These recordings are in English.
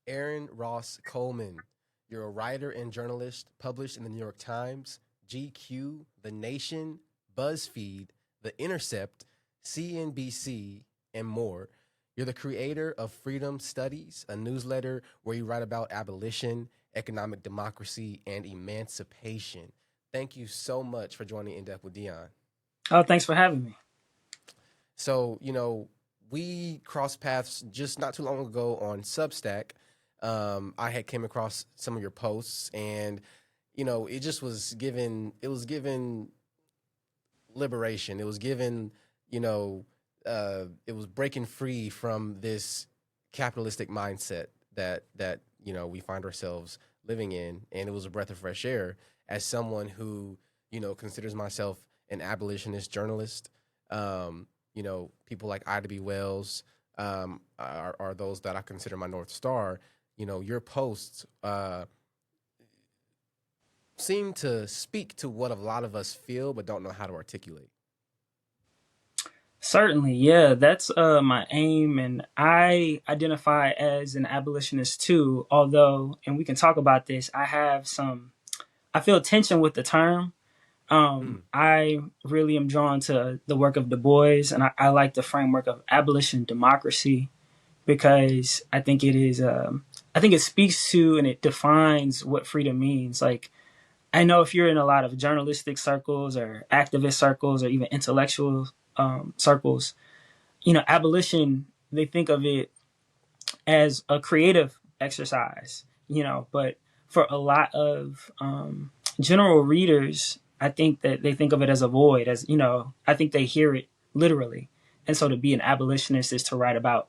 Aaron Ross Coleman. You're a writer and journalist published in the New York Times, GQ, The Nation, BuzzFeed, The Intercept, CNBC, and more. You're the creator of Freedom Studies, a newsletter where you write about abolition, economic democracy, and emancipation. Thank you so much for joining In Depth with Dion. Oh, thanks for having me. So, we crossed paths just not too long ago on Substack. I had came across some of your posts, and it just was given. It was given liberation. It was given. It was breaking free from this capitalistic mindset that we find ourselves living in, and it was a breath of fresh air as someone who considers myself an abolitionist journalist. People like Ida B. Wells are those that I consider my North Star. Your posts seem to speak to what a lot of us feel but don't know how to articulate. Certainly, yeah, that's my aim, and I identify as an abolitionist too. Although, and we can talk about this, I feel tension with the term. I really am drawn to the work of Du Bois, and I like the framework of abolition democracy because I think it is. I think it speaks to and it defines what freedom means. Like I know if you're in a lot of journalistic circles or activist circles or even intellectual circles, abolition, they think of it as a creative exercise, but for a lot of general readers, I think that they think of it as a void, I think they hear it literally. And so to be an abolitionist is to write about,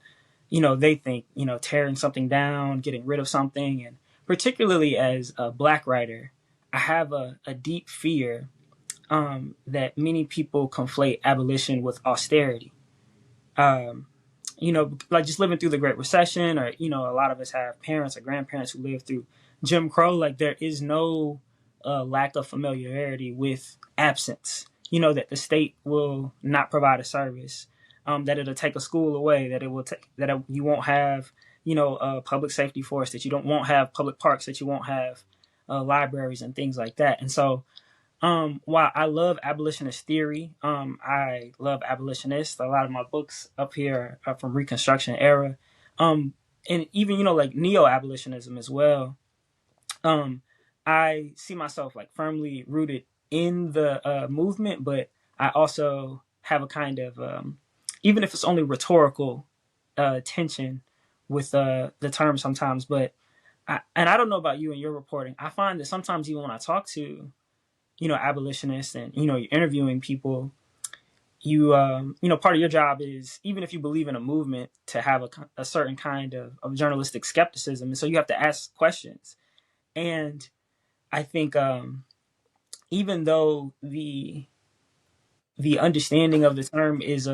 they think, tearing something down, getting rid of something. And particularly as a Black writer, I have a deep fear that many people conflate abolition with austerity. Like just living through the Great Recession, or, a lot of us have parents or grandparents who lived through Jim Crow. Like there is no lack of familiarity with absence, that the state will not provide a service, that it'll take a school away, that it will take, you won't have, a public safety force, that you won't have public parks, that you won't have libraries and things like that. And so while I love abolitionist theory, I love abolitionists. A lot of my books up here are from Reconstruction era, and even like neo-abolitionism as well. I see myself like firmly rooted in the movement, but I also have a kind of even if it's only rhetorical tension with the term sometimes. But I don't know about you and your reporting. I find that sometimes even when I talk to abolitionists and you're interviewing people, part of your job is, even if you believe in a movement, to have a certain kind of journalistic skepticism, and so you have to ask questions. And I think even though the understanding of the term is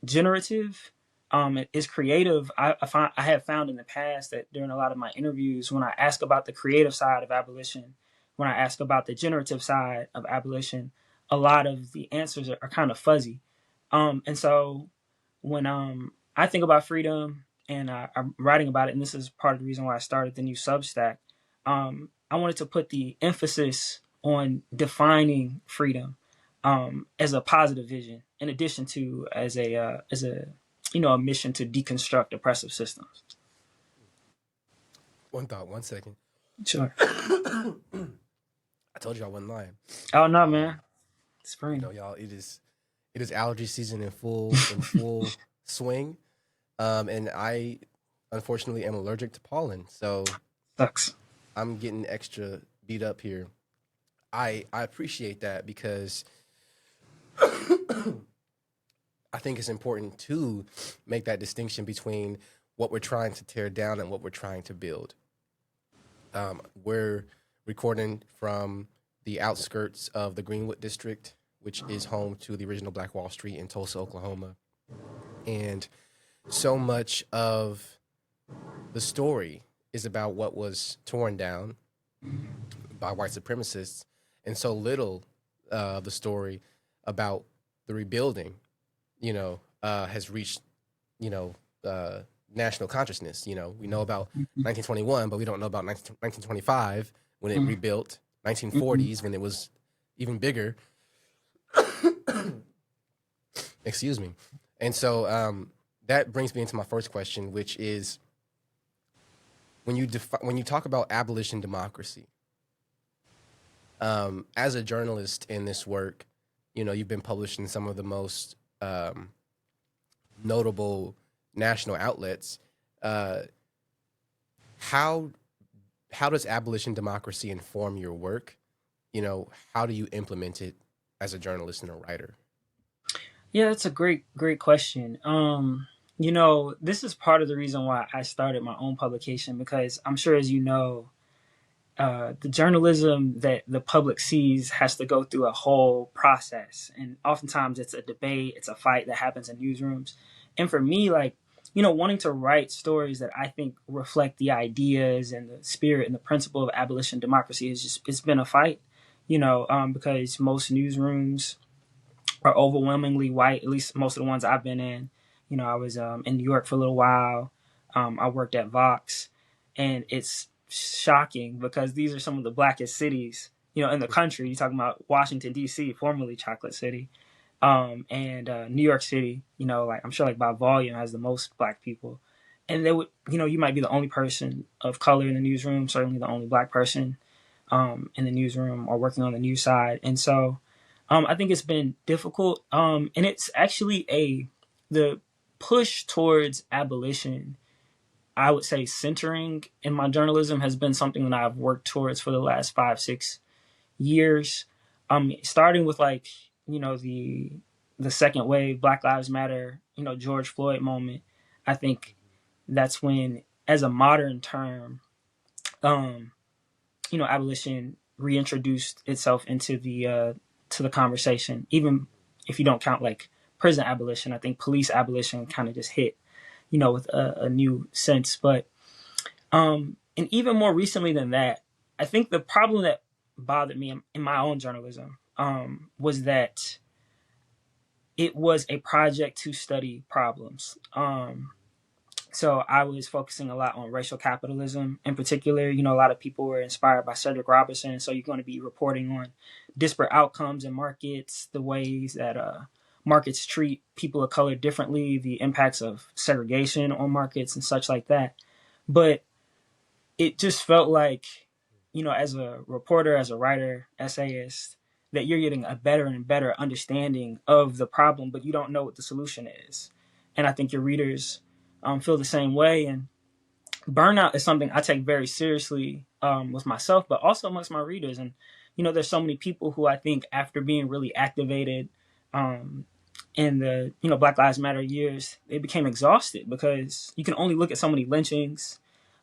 generative, it is creative. I have found in the past that during a lot of my interviews, when I ask about the creative side of abolition, when I ask about the generative side of abolition, a lot of the answers are kind of fuzzy. And so when I think about freedom and I'm writing about it, and this is part of the reason why I started the new Substack, I wanted to put the emphasis on defining freedom as a positive vision, in addition to as a mission to deconstruct oppressive systems. One thought, 1 second. Sure. I told you I wasn't lying. Oh no, man. Spring. Y'all, it is allergy season in full swing, and I unfortunately am allergic to pollen, so Sucks. I'm getting extra beat up here. I appreciate that because I think it's important to make that distinction between what we're trying to tear down and what we're trying to build. We're recording from the outskirts of the Greenwood District, which is home to the original Black Wall Street in Tulsa, Oklahoma. And so much of the story is about what was torn down by white supremacists, and so little the story about the rebuilding, has reached, national consciousness. You know, we know about 1921, but we don't know about 1925 when it rebuilt, Mm-hmm. 1940s when it was even bigger. Excuse me. And so that brings me into my first question, which is when you talk about abolition democracy, as a journalist in this work, you know, you've been published in some of the most notable national outlets. Uh, how how does abolition democracy inform your work? You know, how do you implement it as a journalist and a writer? Yeah, that's a great question. You know, this is part of the reason why I started my own publication because I'm sure, as you know, the journalism that the public sees has to go through a whole process, and oftentimes it's a debate, it's a fight that happens in newsrooms. And for me, like, you know, wanting to write stories that I think reflect the ideas and the spirit and the principle of abolition democracy is just it's been a fight, you know, because most newsrooms are overwhelmingly white. At least most of the ones I've been in. You know, I was in New York for a little while. I worked at Vox, and it's shocking because these are some of the blackest cities, you know, in the country. You're talking about Washington D.C., formerly Chocolate City, and New York City. You know, like I'm sure, like by volume, has the most black people. And they would, you know, you might be the only person of color in the newsroom, certainly the only black person in the newsroom or working on the news side. And so I think it's been difficult. And it's actually the push towards abolition, I would say centering in my journalism has been something that I've worked towards for the last 5, 6 years. Starting with like, you know, the second wave, Black Lives Matter, you know, George Floyd moment. I think that's when, as a modern term, um, you know, abolition reintroduced itself into the conversation. Even if you don't count like prison abolition, I think police abolition kind of just hit, you know, with a new sense. But and even more recently than that, I think the problem that bothered me in my own journalism was that it was a project to study problems. So I was focusing a lot on racial capitalism in particular. You know, a lot of people were inspired by Cedric Robinson. So you're going to be reporting on disparate outcomes in markets, the ways that markets treat people of color differently, the impacts of segregation on markets and such like that. But it just felt like, you know, as a reporter, as a writer, essayist, that you're getting a better and better understanding of the problem, but you don't know what the solution is. And I think your readers feel the same way. And burnout is something I take very seriously with myself, but also amongst my readers. And, you know, there's so many people who I think after being really activated in the, you know, Black Lives Matter years, they became exhausted because you can only look at so many lynchings.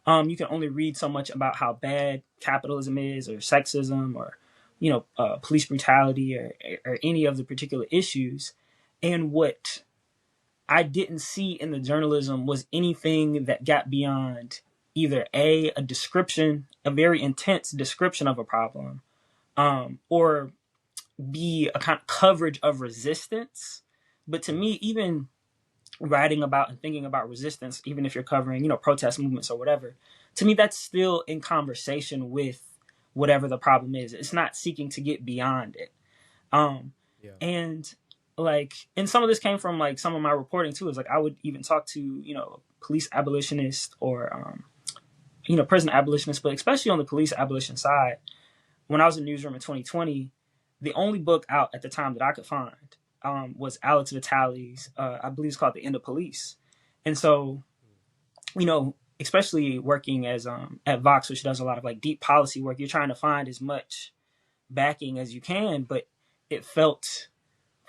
You can only read so much about how bad capitalism is or sexism or, you know, police brutality or any of the particular issues. And what I didn't see in the journalism was anything that got beyond either a description, a very intense description of a problem, or B, a kind of coverage of resistance. But to me, even writing about and thinking about resistance, even if you're covering, you know, protest movements or whatever, to me, that's still in conversation with whatever the problem is. It's not seeking to get beyond it. Um, Yeah. and like, and some of this came from like some of my reporting too. Is like I would even talk to, you know, police abolitionists or you know, prison abolitionists, but especially on the police abolition side. When I was in newsroom in 2020, the only book out at the time that I could find was Alex Vitale's, I believe it's called The End of Police. And so, you know, especially working as at Vox, which does a lot of like deep policy work, you're trying to find as much backing as you can, but it felt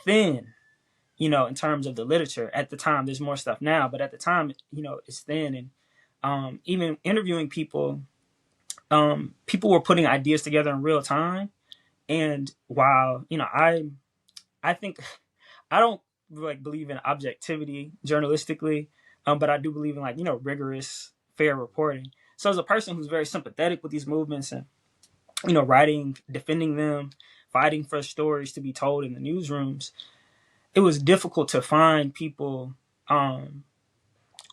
thin, you know, in terms of the literature. At the time, there's more stuff now, but at the time, you know, it's thin. And even interviewing people, people were putting ideas together in real time. And while, you know, I think I don't like believe in objectivity journalistically, but I do believe in like, you know, rigorous, fair reporting. So as a person who's very sympathetic with these movements and, you know, writing, defending them, fighting for stories to be told in the newsrooms, it was difficult to find people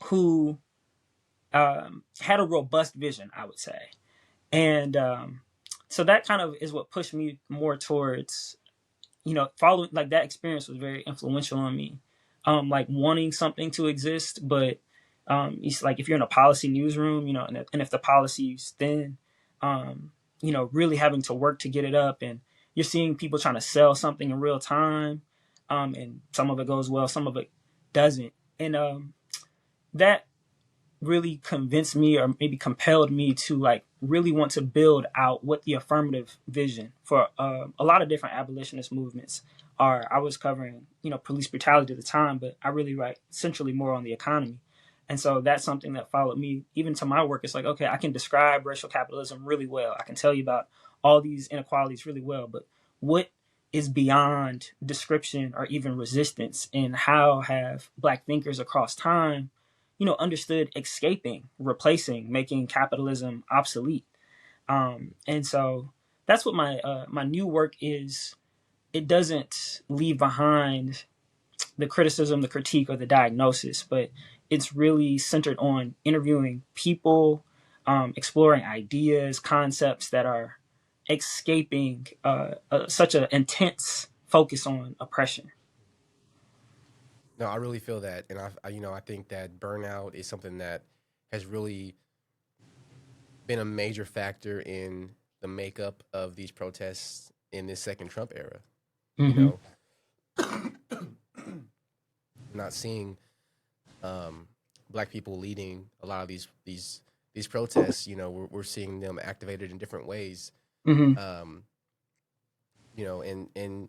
who had a robust vision, I would say. And so that kind of is what pushed me more towards, following, like, that experience was very influential on me. Like, wanting something to exist, but it's like if you're in a policy newsroom, and if the policy's thin, really having to work to get it up, and you're seeing people trying to sell something in real time, and some of it goes well, some of it doesn't. And that really convinced me, or maybe compelled me, to like really want to build out what the affirmative vision for a lot of different abolitionist movements are. I was covering, police brutality at the time, but I really write centrally more on the economy. And so that's something that followed me even to my work. It's like, okay, I can describe racial capitalism really well. I can tell you about all these inequalities really well, but what is beyond description or even resistance, and how have Black thinkers across time understood escaping, replacing, making capitalism obsolete. And so that's what my new work is. It doesn't leave behind the criticism, the critique, or the diagnosis, but it's really centered on interviewing people, exploring ideas, concepts that are escaping such an intense focus on oppression. No, I really feel that, and I think that burnout is something that has really been a major factor in the makeup of these protests in this second Trump era. You Mm-hmm. know, we're not seeing Black people leading a lot of these protests. We're seeing them activated in different ways. Mm-hmm. Um, and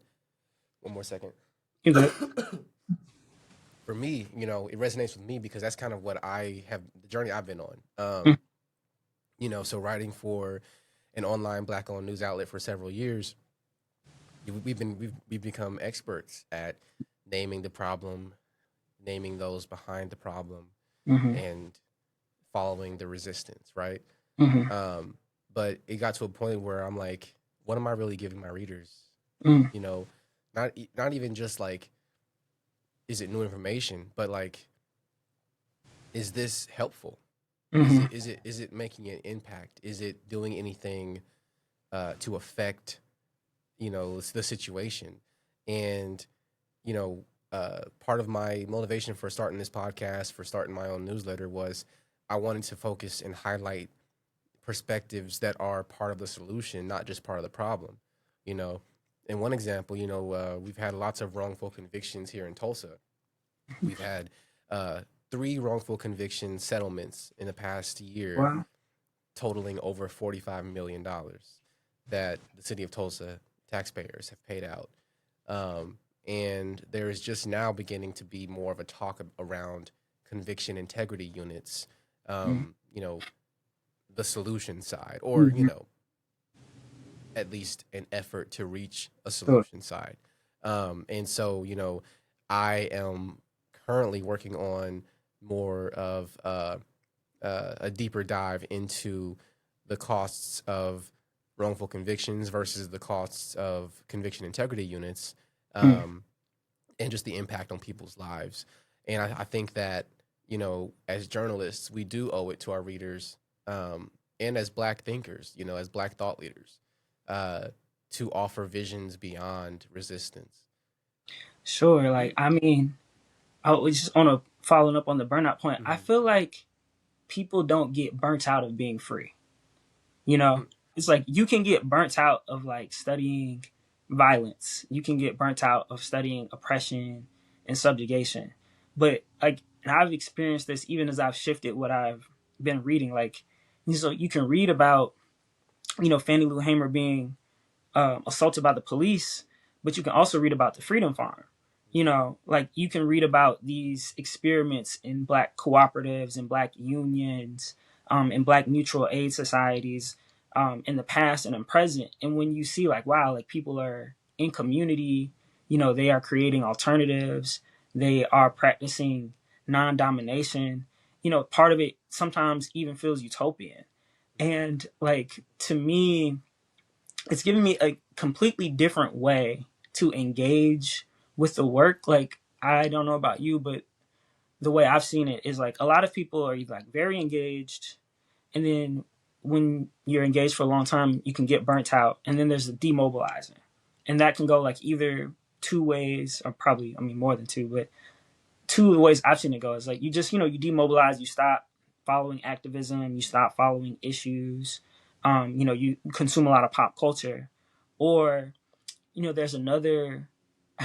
one more second. You good? For me, it resonates with me because that's kind of what the journey I've been on. So writing for an online Black-owned news outlet for several years, we've become experts at naming the problem, naming those behind the problem, Mm-hmm. and following the resistance, right? Mm-hmm. But it got to a point where I'm like, what am I really giving my readers? Mm-hmm. Not even just like, is it new information, but like, is this helpful? Mm-hmm. Is it making an impact? Is it doing anything to affect the situation? And part of my motivation for starting this podcast, for starting my own newsletter, was I wanted to focus and highlight perspectives that are part of the solution, not just part of the problem. And one example, we've had lots of wrongful convictions here in Tulsa. We've had 3 wrongful conviction settlements in the past year, Wow. totaling over $45 million that the city of Tulsa taxpayers have paid out. And there is just now beginning to be more of a talk around conviction integrity units, the solution side, or, Mm-hmm. at least an effort to reach a Sure. solution side. And so, I am currently working on more of a deeper dive into the costs of wrongful convictions versus the costs of conviction integrity units, Mm-hmm. and just the impact on people's lives. And I think that, as journalists, we do owe it to our readers, and as Black thinkers, as Black thought leaders, to offer visions beyond resistance. Sure. Like, I mean, I was just on a following up on the burnout point. I Mm-hmm. feel like people don't get burnt out of being free. You know, it's like you can get burnt out of like studying violence. You can get burnt out of studying oppression and subjugation. But like, and I've experienced this even as I've shifted what I've been reading. Like, so you can read about, Fannie Lou Hamer being assaulted by the police, but you can also read about the Freedom Farm. Like you can read about these experiments in Black cooperatives and Black unions, and Black mutual aid societies, in the past and in present. And when you see like, wow, like people are in community, they are creating alternatives, they are practicing non-domination. Part of it sometimes even feels utopian. And like to me, it's given me a completely different way to engage with the work. Like, I don't know about you, but the way I've seen it is like a lot of people are like very engaged, and then when you're engaged for a long time, you can get burnt out, and then there's the demobilizing, and that can go like either two ways, or probably, I mean, more than two, but two of the ways I've seen it go is like you just, you demobilize, you stop following activism, you stop following issues, you consume a lot of pop culture, or there's another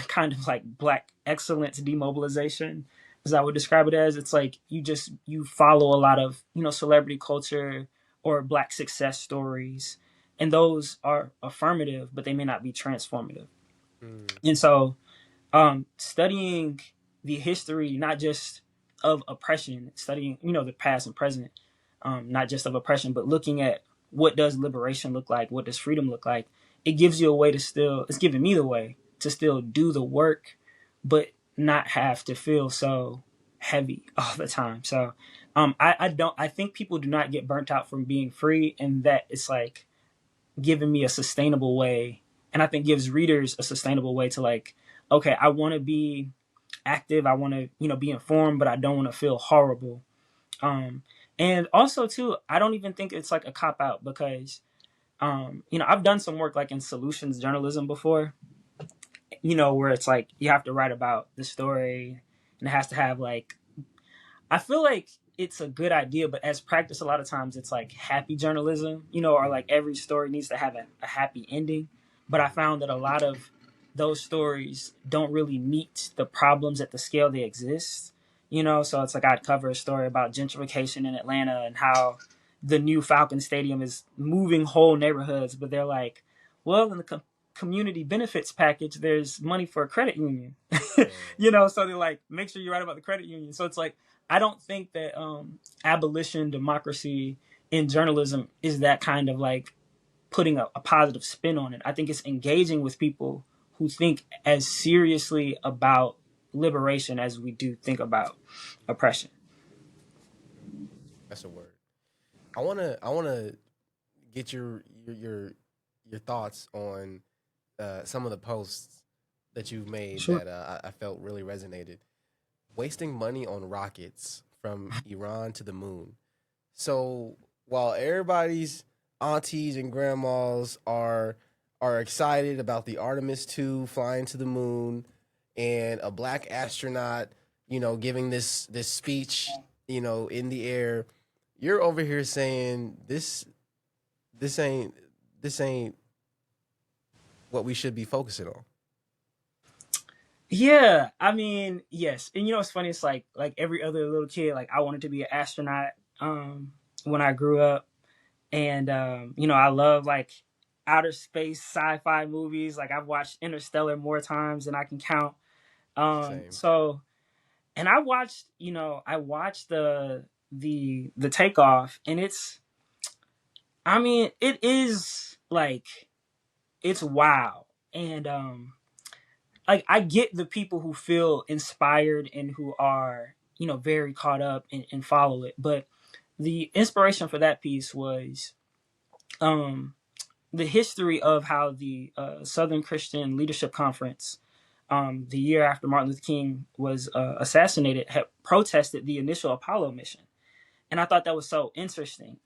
kind of like black excellence demobilization, as I would describe it as. It's like you follow a lot of celebrity culture or black success stories, and those are affirmative, but they may not be transformative. Mm. And so, studying the history, not just of oppression, studying the past and present, not just of oppression, but looking at what does liberation look like, what does freedom look like. It gives you a way to still, it's giving me the way to still do the work, but not have to feel so heavy all the time. So I think people do not get burnt out from being free, and that it's like giving me a sustainable way, and I think gives readers a sustainable way to like, okay, I want to be active, I want to be informed, but I don't want to feel horrible. And also too, I don't even think it's like a cop out, because I've done some work like in solutions journalism before, where it's like you have to write about the story, and it has to have like, I feel like it's a good idea, but as practice, a lot of times it's like happy journalism, or like every story needs to have a happy ending. But I found that a lot of those stories don't really meet the problems at the scale they exist, So it's like I'd cover a story about gentrification in Atlanta and how the new Falcon Stadium is moving whole neighborhoods, but they're like, well, in the community benefits package, there's money for a credit union, So they're like, make sure you write about the credit union. So it's like, I don't think that abolition, democracy in journalism is that kind of like putting a positive spin on it. I think it's engaging with people who think as seriously about liberation as we do think about oppression. That's a word. I wanna get your thoughts on some of the posts that you've made Sure. that I felt really resonated. Wasting money on rockets from Iran to the moon. So while everybody's aunties and grandmas are excited about the Artemis 2 flying to the moon and a black astronaut, giving this speech, in the air, you're over here saying this ain't this ain't what we should be focusing on. Yeah, I mean, yes. And it's funny, it's like every other little kid, like I wanted to be an astronaut when I grew up. And I love like outer space sci-fi movies. Like I've watched Interstellar more times than I can count. Same. So and I watched the takeoff, and I mean, it is like, it's wow. And like I get the people who feel inspired and who are, very caught up and follow it. But the inspiration for that piece was um the history of how the Southern Christian Leadership Conference, the year after Martin Luther King was assassinated, had protested the initial Apollo mission. And I thought that was so interesting.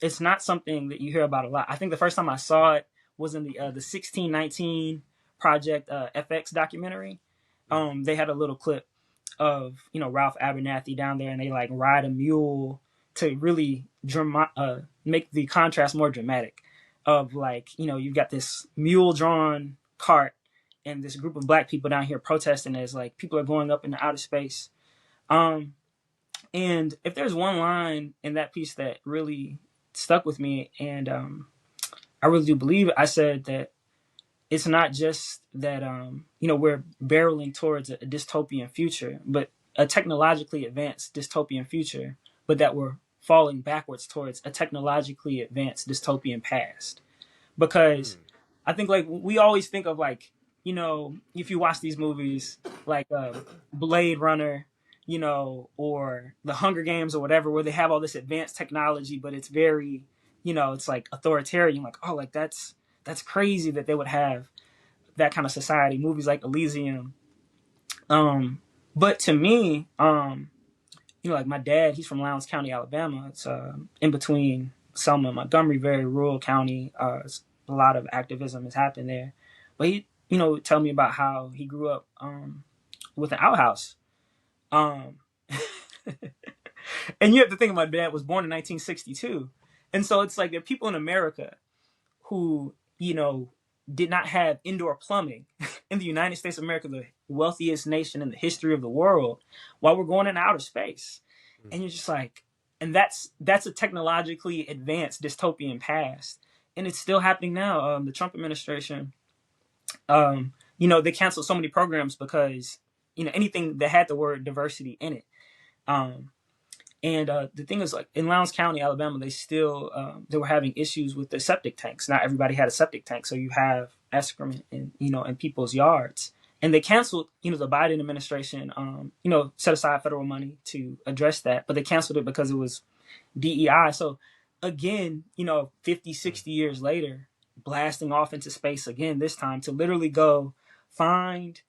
It's not something that you hear about a lot. I think the first time I saw it was in the 1619 Project FX documentary. They had a little clip of Ralph Abernathy down there, and they like ride a mule to really make the contrast more dramatic. Of like, you've got this mule drawn cart and this group of black people down here protesting as like people are going up into outer space. Um, and if there's one line in that piece that really stuck with me, and I really do believe it, I said that it's not just that we're barreling towards a dystopian future, but a technologically advanced dystopian future, but that we're falling backwards towards a technologically advanced dystopian past. Because Mm. I think like we always think of like, if you watch these movies like Blade Runner, or the Hunger Games or whatever, where they have all this advanced technology, but it's very, it's like authoritarian. Like, oh, like that's crazy that they would have that kind of society. Movies like Elysium. But to me, like my dad, he's from Lowndes County, Alabama. It's in between Selma and Montgomery, very rural county. A lot of activism has happened there. But he, would tell me about how he grew up with an outhouse. Um, and you have to think my dad was born in 1962. And so it's like there are people in America who, did not have indoor plumbing in the United States of America, the wealthiest nation in the history of the world, while we're going into outer space. And you're just like, and that's a technologically advanced dystopian past. And it's still happening now. The Trump administration, they canceled so many programs because, anything that had the word diversity in it. And the thing is, like in Lowndes County, Alabama, they were having issues with the septic tanks. Not everybody had a septic tank, so you have excrement in people's yards. And they canceled, the Biden administration, set aside federal money to address that, but they canceled it because it was DEI. So again, 50, 60 years later, blasting off into space again, this time to literally go find,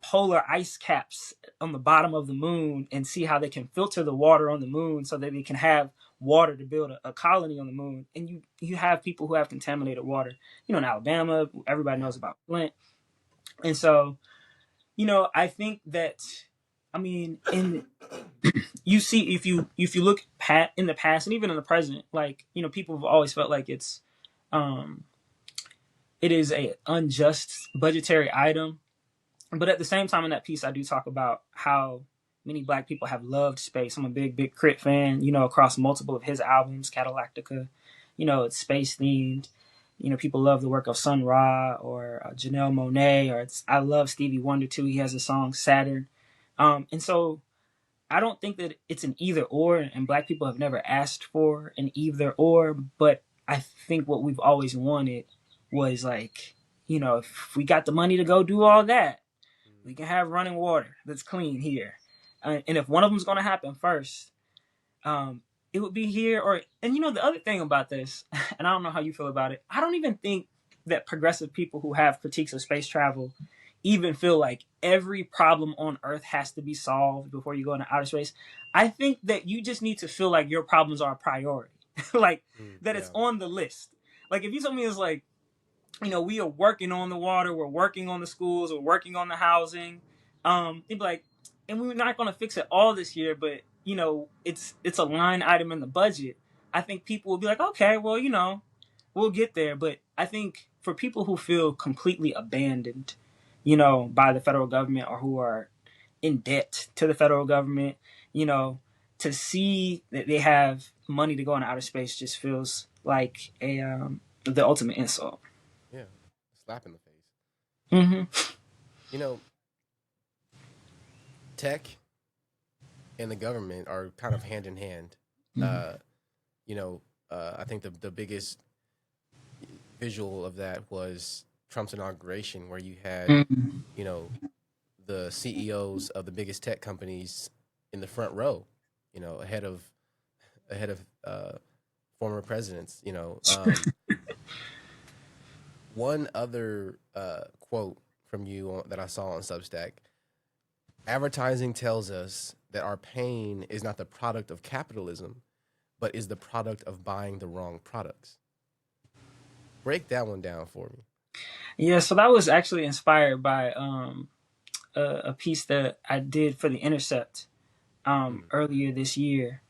polar ice caps on the bottom of the moon and see how they can filter the water on the moon so that they can have water to build a colony on the moon. And you have people who have contaminated water, in Alabama, everybody knows about Flint. And so, I think that, you see, if you look in the past and even in the present, like, people have always felt like it is a unjust budgetary item. But at the same time in that piece, I do talk about how many Black people have loved space. I'm a big Crit fan, across multiple of his albums, Cadillactica, it's space themed. People love the work of Sun Ra or Janelle Monáe, or I love Stevie Wonder too. He has a song Saturn. And so I don't think that it's an either or, and Black people have never asked for an either or, but I think what we've always wanted was like, if we got the money to go do all that, we can have running water that's clean here. And if one of them is going to happen first, it would be here. And the other thing about this, and I don't know how you feel about it, I don't even think that progressive people who have critiques of space travel even feel like every problem on Earth has to be solved before you go into outer space. I think that you just need to feel like your problems are a priority, like that it's on the list. Like if you told me it's like, we are working on the water, we're working on the schools, we're working on the housing. They'd be like, and we're not going to fix it all this year, but it's a line item in the budget. I think people will be like, okay, well, we'll get there. But I think for people who feel completely abandoned, by the federal government or who are in debt to the federal government, to see that they have money to go into outer space just feels like the ultimate insult. Yeah, slap in the face. Mm-hmm. Tech and the government are kind of hand in hand. I think the biggest visual of that was Trump's inauguration, where you had, the CEOs of the biggest tech companies in the front row, ahead of former presidents. One other quote from you that I saw on Substack: advertising tells us that our pain is not the product of capitalism, but is the product of buying the wrong products. Break that one down for me. Yeah, so that was actually inspired by a piece that I did for The Intercept earlier this year.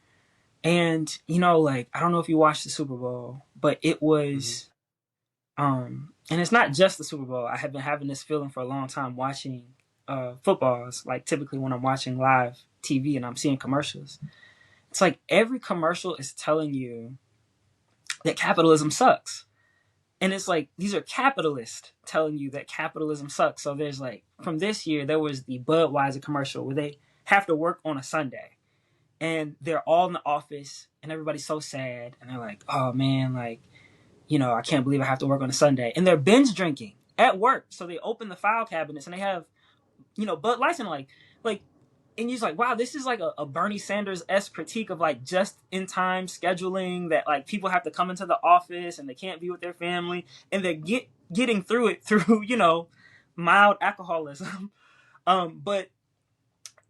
And, like, I don't know if you watched the Super Bowl, but it was, and it's not just the Super Bowl. I have been having this feeling for a long time watching footballs, like typically when I'm watching live TV and I'm seeing commercials. It's like every commercial is telling you that capitalism sucks. And it's like, these are capitalists telling you that capitalism sucks. So there's like, from this year, there was the Budweiser commercial where they have to work on a Sunday. And they're all in the office and everybody's so sad. And they're like, oh man, like, I can't believe I have to work on a Sunday. And they're binge drinking at work. So they open the file cabinets and they have, Bud Lights and like, and you're like, wow, this is like a Bernie Sanders-esque critique of like just in time scheduling, that like people have to come into the office and they can't be with their family and they're getting through it through, mild alcoholism. But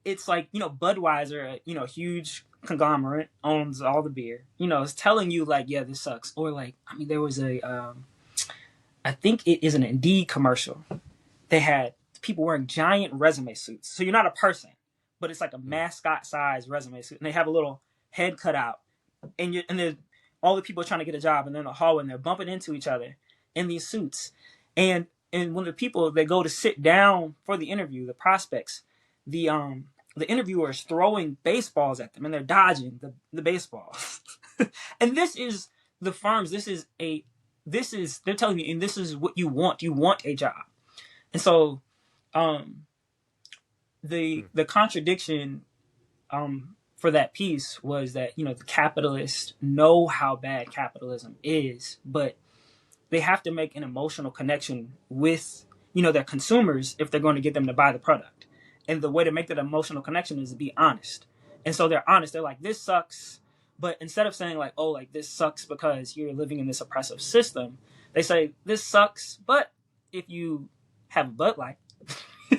it's like, Budweiser, huge conglomerate, owns all the beer, is telling you like, yeah, this sucks. Or like, I mean, there was I think it is an Indeed commercial. They had people wearing giant resume suits. So you're not a person, but it's like a mascot size resume suit. And they have a little head cut out. And all the people are trying to get a job, and they're in the hallway and they're bumping into each other in these suits. And when the people, they go to sit down for the interview, the prospects, the interviewer is throwing baseballs at them and they're dodging the baseballs. And this is the firms, they're telling you, and this is what you want. You want a job. And so the contradiction for that piece was that, the capitalists know how bad capitalism is, but they have to make an emotional connection with, their consumers if they're going to get them to buy the product. And the way to make that emotional connection is to be honest. And so they're honest. They're like, this sucks. But instead of saying like, oh, like this sucks because you're living in this oppressive system, they say this sucks, but if you have a Bud Light,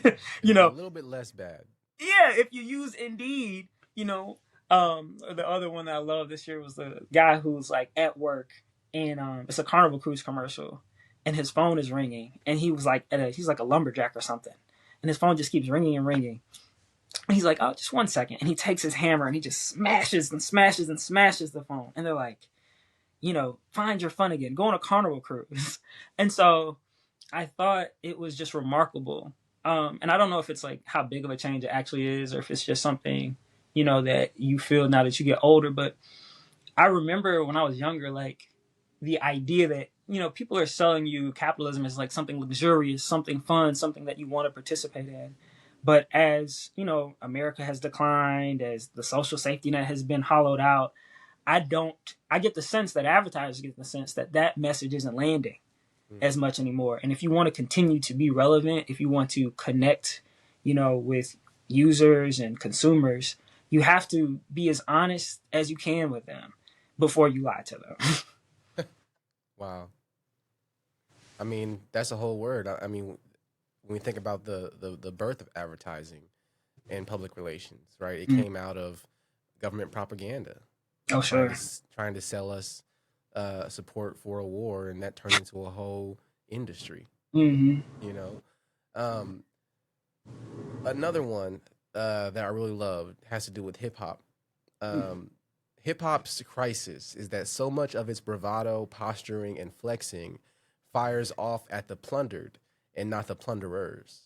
a little bit less bad. Yeah, if you use Indeed, the other one that I love this year was the guy who's like at work, and it's a Carnival Cruise commercial, and his phone is ringing, and he was like he's like a lumberjack or something, and his phone just keeps ringing and ringing. And he's like, oh, just 1 second, and he takes his hammer and he just smashes and smashes and smashes the phone, and they're like, find your fun again, go on a Carnival Cruise. And so I thought it was just remarkable. And I don't know if it's like how big of a change it actually is, or if it's just something, that you feel now that you get older. But I remember when I was younger, like the idea that, people are selling you capitalism as like something luxurious, something fun, something that you want to participate in. But as, America has declined, as the social safety net has been hollowed out, I get the sense that advertisers get the sense that message isn't landing as much anymore. And if you want to continue to be relevant, if you want to connect, with users and consumers, you have to be as honest as you can with them before you lie to them. Wow. I mean, that's a whole word. I mean, when we think about the birth of advertising and public relations, right? It came out of government propaganda. Oh, sure. Trying to sell us support for a war, and that turned into a whole industry. Mm-hmm. Another one that I really loved has to do with hip hop. Hip hop's crisis is that so much of its bravado, posturing, and flexing fires off at the plundered and not the plunderers.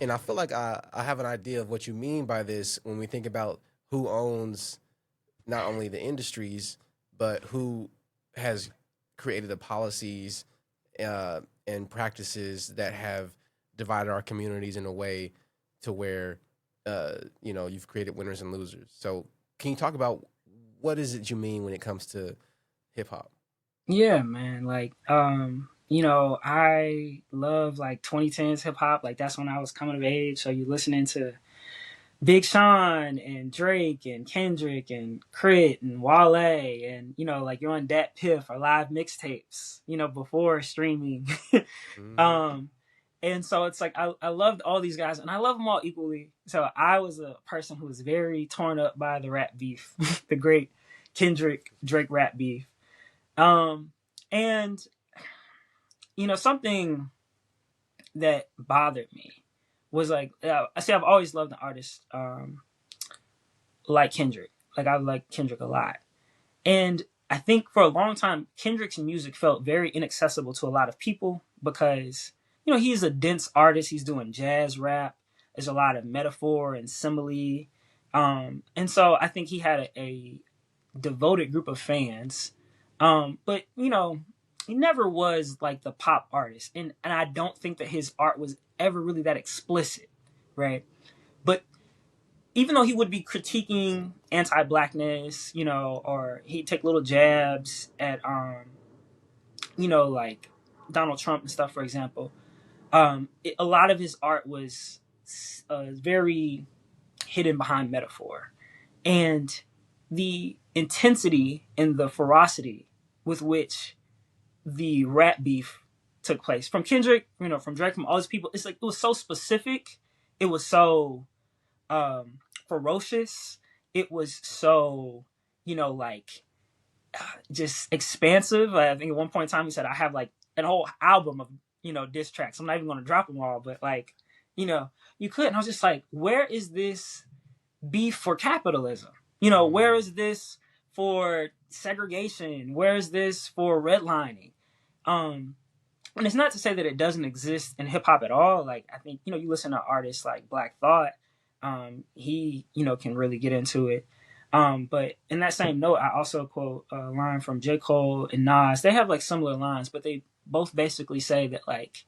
And I feel like I have an idea of what you mean by this when we think about who owns not only the industries, but who has created the policies and practices that have divided our communities in a way to where, you've created winners and losers. So can you talk about what is it you mean when it comes to hip hop? Yeah, man. Like, I love like 2010s hip hop. Like that's when I was coming of age. So you're listening to Big Sean and Drake and Kendrick and Crit and Wale and, like you're on Dat Piff or live mixtapes, before streaming. And so it's like, I loved all these guys and I love them all equally. So I was a person who was very torn up by the rap beef, the great Kendrick Drake rap beef. And, something that bothered me was like, I've always loved an artist like Kendrick. Like I like Kendrick a lot. And I think for a long time, Kendrick's music felt very inaccessible to a lot of people because, he's a dense artist. He's doing jazz rap. There's a lot of metaphor and simile. And so I think he had a devoted group of fans. But, he never was like the pop artist. And I don't think that his art was ever really that explicit, right? But even though he would be critiquing anti-blackness, or he'd take little jabs at, like Donald Trump and stuff, for example, a lot of his art was very hidden behind metaphor. And the intensity and the ferocity with which the rap beef took place from Kendrick, from Drake, from all these people, it's like it was so specific. It was so ferocious. It was so, like just expansive. I think at one point in time he said, I have like an whole album of, diss tracks. I'm not even going to drop them all, but like, you could. And I was just like, where is this beef for capitalism? Where is this for segregation? Where is this for redlining? And it's not to say that it doesn't exist in hip hop at all. Like, I think, you listen to artists like Black Thought, he, can really get into it. But in that same note, I also quote a line from J. Cole and Nas. They have like similar lines, but they both basically say that, like,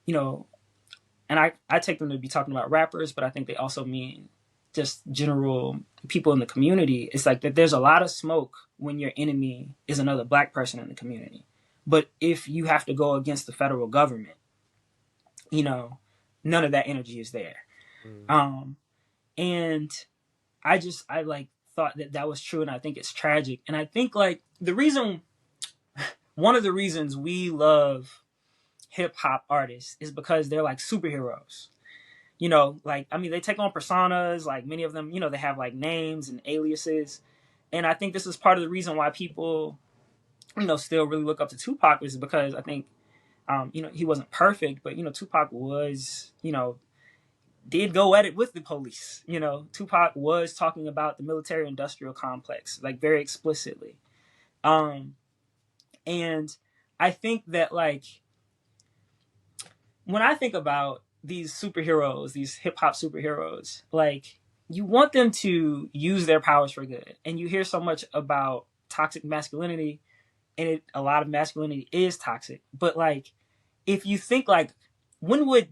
and I take them to be talking about rappers, but I think they also mean just general people in the community. It's like that there's a lot of smoke when your enemy is another Black person in the community. But if you have to go against the federal government, none of that energy is there. And I like thought that was true, and I think it's tragic. And I think like one of the reasons we love hip hop artists is because they're like superheroes. Like, I mean, they take on personas, like many of them, they have like names and aliases. And I think this is part of the reason why people, still really look up to Tupac, is because I think, he wasn't perfect, but, Tupac was, did go at it with the police. Tupac was talking about the military industrial complex, like very explicitly. And I think that, like, when I think about these superheroes, these hip hop superheroes, like, you want them to use their powers for good. And you hear so much about toxic masculinity, and a lot of masculinity is toxic. But like, if you think like, when would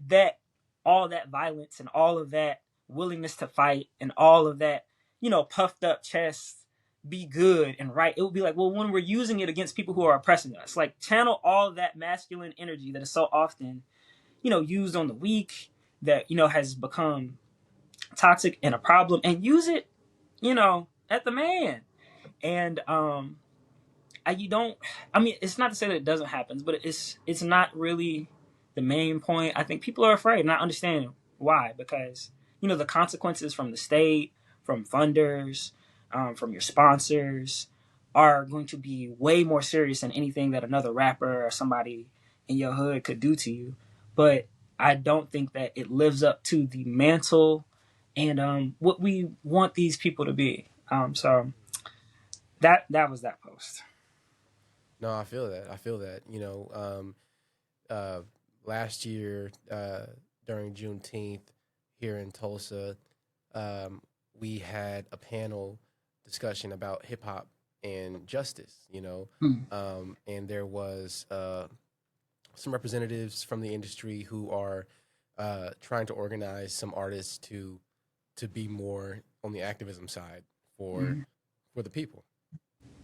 all that violence and all of that willingness to fight and all of that, puffed up chests be good and right? It would be like, well, when we're using it against people who are oppressing us, like, channel all that masculine energy that is so often, used on the weak, that, has become toxic and a problem, and use it, at the man. And, it's not to say that it doesn't happen, but it's not really the main point. I think people are afraid, and I understand why, because, the consequences from the state, from funders, from your sponsors, are going to be way more serious than anything that another rapper or somebody in your hood could do to you. But I don't think that it lives up to the mantle and what we want these people to be. So that was that post. No, I feel that. Last year during Juneteenth here in Tulsa, we had a panel discussion about hip hop and justice. And there was some representatives from the industry who are trying to organize some artists to be more on the activism side for the people.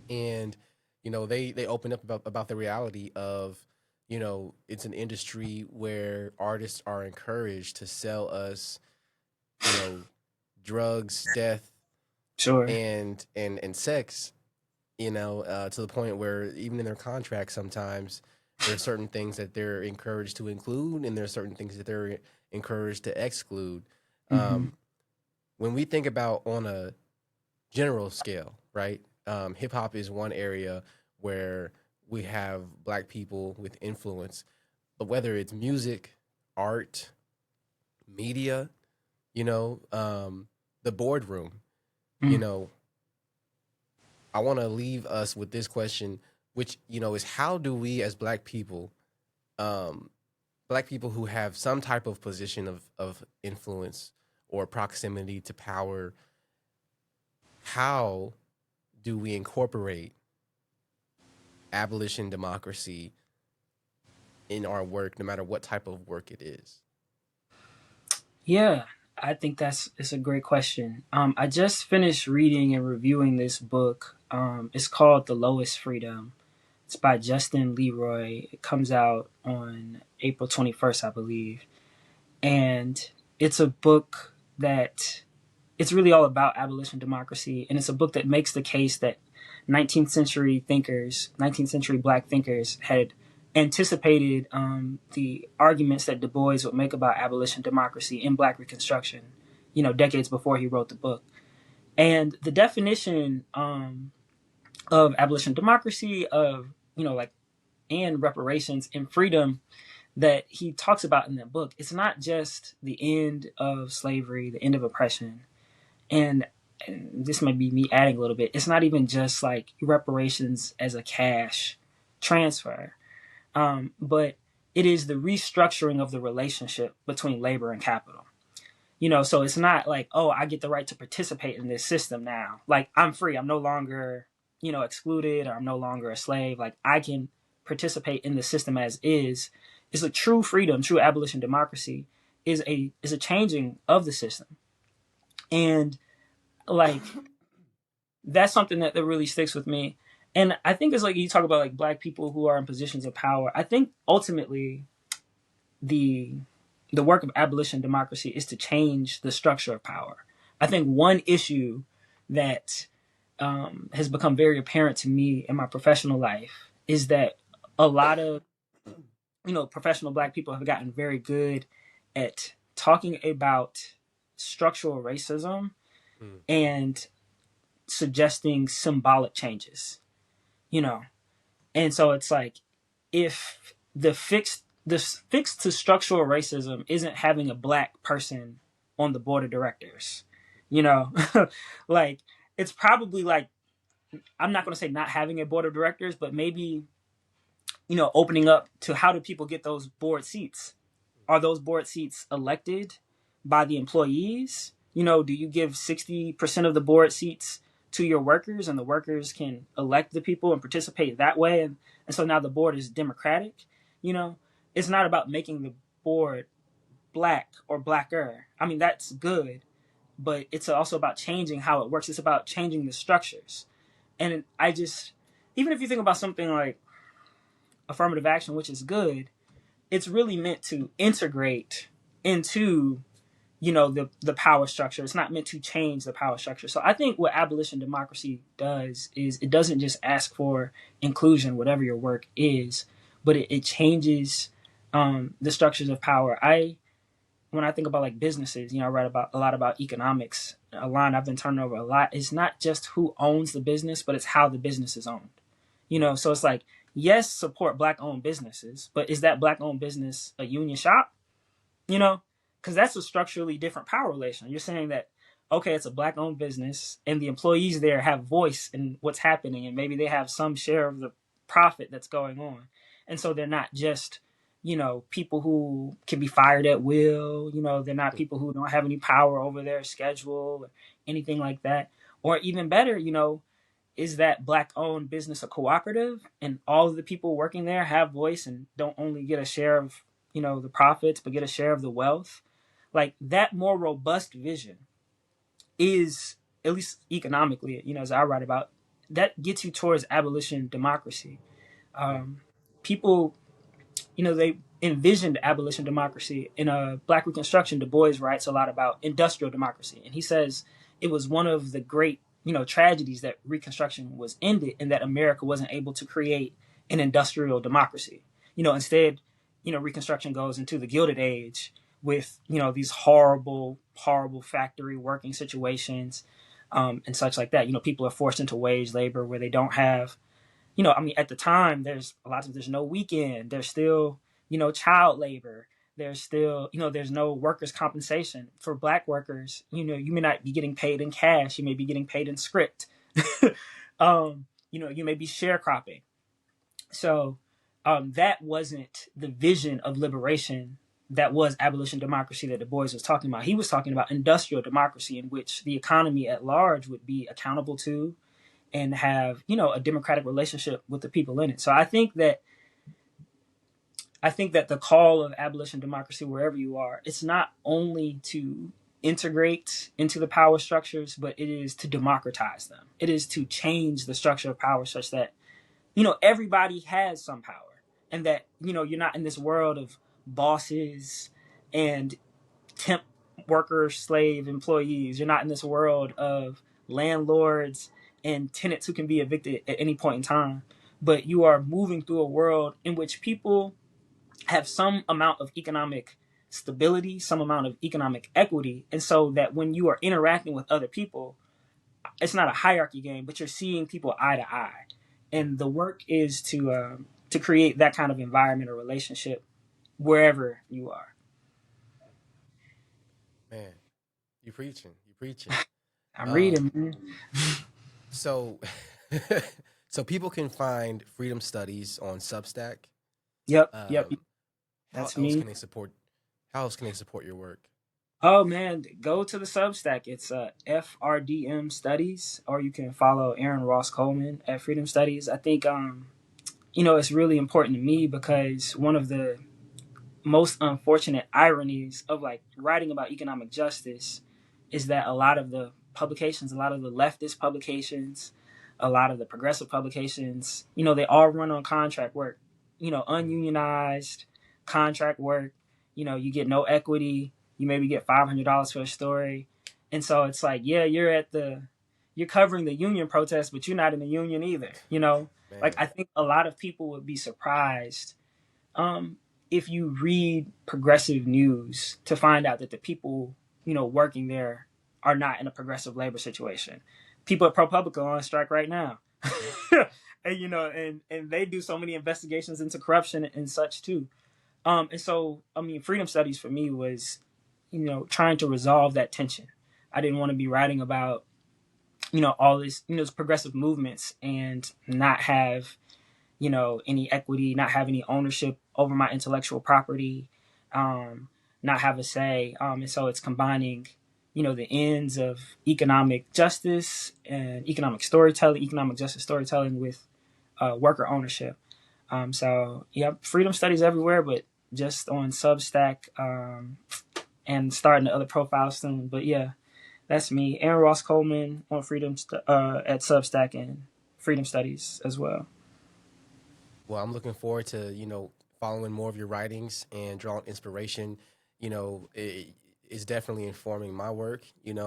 And they opened up about the reality of, it's an industry where artists are encouraged to sell us, drugs, death, Sure. and sex, to the point where even in their contracts sometimes there are certain things that they're encouraged to include, and there are certain things that they're encouraged to exclude. When we think about on a general scale, right? Hip hop is one area where we have Black people with influence, but whether it's music, art, media, the boardroom, I want to leave us with this question, which, is how do we as Black people who have some type of position of influence or proximity to power, how do we incorporate abolition democracy in our work, no matter what type of work it is? Yeah, I think it's a great question. I just finished reading and reviewing this book. It's called The Lowest Freedom. It's by Justin Leroy. It comes out on April 21st, I believe. And it's a book that it's really all about abolition democracy. And it's a book that makes the case that 19th century Black thinkers had anticipated the arguments that Du Bois would make about abolition democracy in Black Reconstruction. decades before he wrote the book. And the definition of abolition democracy, of, like, and reparations and freedom that he talks about in that book, it's not just the end of slavery, the end of oppression. And this might be me adding a little bit. It's not even just like reparations as a cash transfer, but it is the restructuring of the relationship between labor and capital. So it's not like, oh, I get the right to participate in this system now. Like, I'm free. I'm no longer, excluded, or I'm no longer a slave. Like, I can participate in the system as is. It's a true freedom, true abolition democracy is a changing of the system. And like, that's something that really sticks with me. And I think it's like, you talk about like Black people who are in positions of power. I think ultimately the work of abolition democracy is to change the structure of power. I think one issue that has become very apparent to me in my professional life is that a lot of professional Black people have gotten very good at talking about structural racism and suggesting symbolic changes, and so it's like, if the fix to structural racism isn't having a Black person on the board of directors, like, it's probably like, I'm not going to say not having a board of directors, but maybe, opening up to how do people get those board seats? Are those board seats elected by the employees? Do you give 60% of the board seats to your workers, and the workers can elect the people and participate that way? And so now the board is democratic. It's not about making the board Black or Blacker. I mean, that's good, but it's also about changing how it works. It's about changing the structures. And even if you think about something like affirmative action, which is good, it's really meant to integrate into, the power structure. It's not meant to change the power structure. So I think what abolition democracy does is it doesn't just ask for inclusion, whatever your work is, but it changes the structures of power. When I think about like businesses, I write a lot about economics. A line I've been turning over a lot is not just who owns the business, but it's how the business is owned. So it's like, yes, support Black-owned businesses, but is that Black-owned business a union shop? Because that's a structurally different power relation. You're saying that, okay, it's a Black-owned business, and the employees there have voice in what's happening, and maybe they have some share of the profit that's going on. And so they're not just, people who can be fired at will. They're not people who don't have any power over their schedule or anything like that. Or even better, is that Black-owned business a cooperative, and all of the people working there have voice and don't only get a share of, the profits, but get a share of the wealth? Like, that more robust vision is, at least economically, as I write about, that gets you towards abolition democracy. People, they envisioned abolition democracy. In Black Reconstruction, Du Bois writes a lot about industrial democracy. And he says it was one of the great, tragedies that Reconstruction was ended, and that America wasn't able to create an industrial democracy. Instead, Reconstruction goes into the Gilded Age with, these horrible, horrible factory working situations and such like that. People are forced into wage labor where they don't have, at the time, there's no weekend. There's still, child labor. There's still, there's no workers' compensation for Black workers. You may not be getting paid in cash. You may be getting paid in script. You may be sharecropping. So that wasn't the vision of liberation that was abolition democracy that Du Bois was talking about. He was talking about industrial democracy, in which the economy at large would be accountable to and have, a democratic relationship with the people in it. So I think that the call of abolition democracy, wherever you are, it's not only to integrate into the power structures, but it is to democratize them. It is to change the structure of power such that, everybody has some power, and that, you're not in this world of bosses and temp workers, slave employees. You're not in this world of landlords and tenants who can be evicted at any point in time, but you are moving through a world in which people have some amount of economic stability, some amount of economic equity, and so that when you are interacting with other people, it's not a hierarchy game, but you're seeing people eye to eye, and the work is to create that kind of environment or relationship wherever you are. Man, you preaching. I'm Um, reading, man. so, so people can find Freedom Studies on Substack. Yep, yep, Um, how that's else me. can they support? How else can they support your work? Oh man, go to the Substack. It's FRDM Studies, or you can follow Aaron Ross Coleman at Freedom Studies. I think it's really important to me because one of the most unfortunate ironies of like writing about economic justice is that a lot of the publications, a lot of the leftist publications, a lot of the progressive publications, they all run on contract work, Mm, ununionized contract work. You get no equity. You maybe get $500 for a story. And so it's like, yeah, you're covering the union protest, but you're not in the union either. Like man, I think a lot of people would be surprised um, if you read progressive news to find out that the people working there are not in a progressive labor situation. People at ProPublica are on strike right now, yep, and and they do so many investigations into corruption and such too. And so I mean, freedom studies for me was trying to resolve that tension. I didn't want to be writing about all this this progressive movements and not have any equity, not have any ownership over my intellectual property, um, not have a say. And so it's combining, the ends of economic justice and economic justice storytelling with worker ownership. So yeah, freedom studies everywhere, but just on Substack and starting the other profiles soon. But yeah, that's me, Aaron Ross Coleman on at Substack and Freedom Studies as well. well, I'm looking forward to following more of your writings and drawing inspiration. It's definitely informing my work.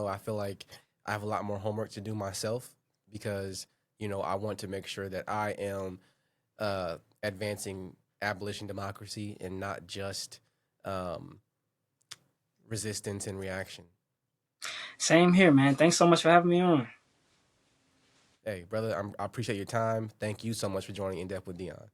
I feel like I have a lot more homework to do myself because I want to make sure that I am advancing abolition democracy and not just um, resistance and reaction. Same here, man. Thanks so much for having me on. Hey, brother, I appreciate your time. Thank you so much for joining In Depth with Dion.